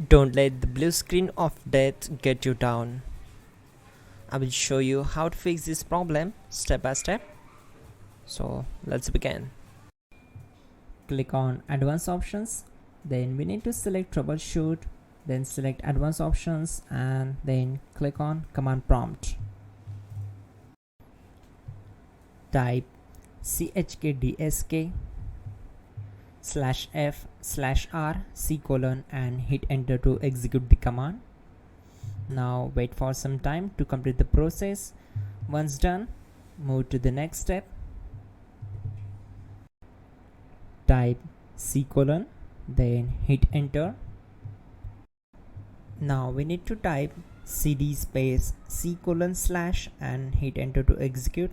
Don't let the blue screen of death get you down. I will show you how to fix this problem step by step. So let's begin. Click on Advanced Options. Then we need to select Troubleshoot. Then select Advanced Options and then click on Command Prompt. Type chkdsk/f/r:" and hit enter to execute the command. Now wait for some time to complete the process. Once done, move to the next step. Type c:, then hit enter. Now we need to type cd space c:/ and hit enter to execute.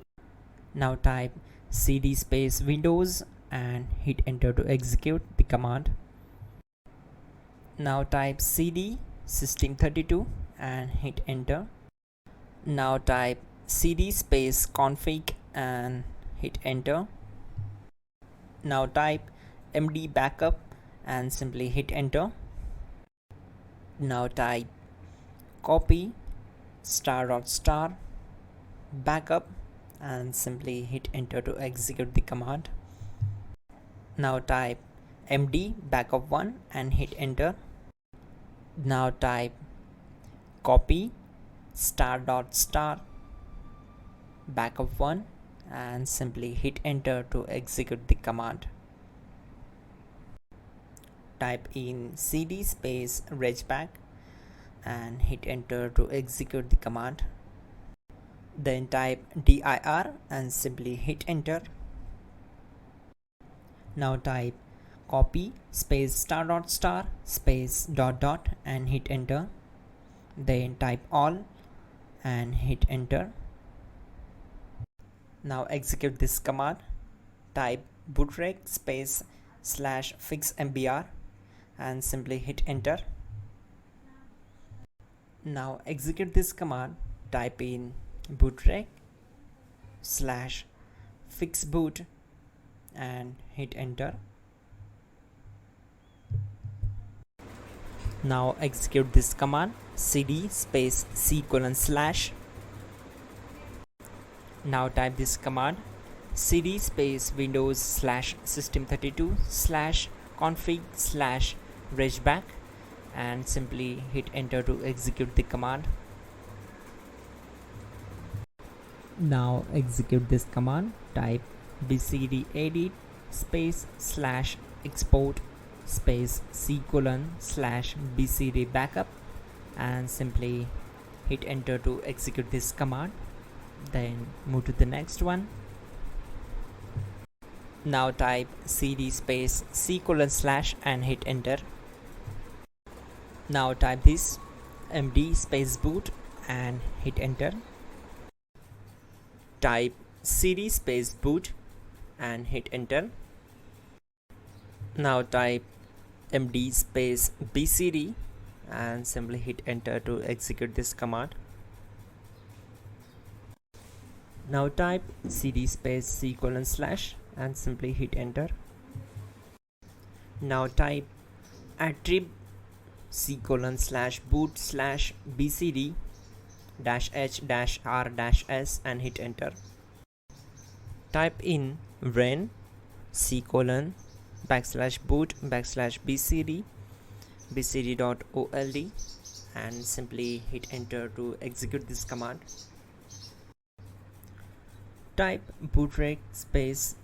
Now type cd space Windows and hit enter to execute the command. Now type cd system32 and hit enter. Now type cd space config and hit enter. Now type md backup and simply hit enter. Now type copy **backup and simply hit enter to execute the command. Now type md backup1 and hit enter. Now type copy **backup1 and simply hit enter to execute the command. Type in cd space regback and hit enter to execute the command. Then type dir and simply hit enter. Now type copy space **space ... and hit enter. Then type all and hit enter. Now execute this command. Type bootrec space /fixmbr and simply hit enter. Now execute this command. Type in bootrec /fixboot and hit enter. Now execute this command cd space c:/. Now type this command cd space Windows /system32/config/regback and simply hit enter to execute the command. Now execute this command. Type bcdedit space /export space c:/ bcd backup and simply hit enter to execute this command. Then move to the next one. Now type cd space c:/ and hit enter. Now type this md space boot and hit enter. Type cd space boot and hit enter. Now type md space bcd and simply hit enter to execute this command. Now type cd space c:/ and simply hit enter. Now type attrib c:/boot/bcd-h-r-s and hit enter. Type in ren c:/boot/bcd bcd.old and simply hit enter to execute this command. Type bootrec space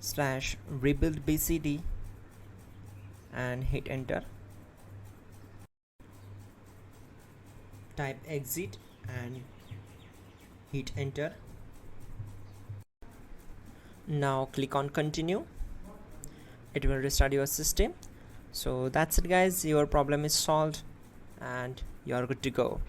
/rebuild bcd and hit enter. Type exit and hit enter. Now click on continue. It will restart your system. So that's it guys, your problem is solved and you are good to go.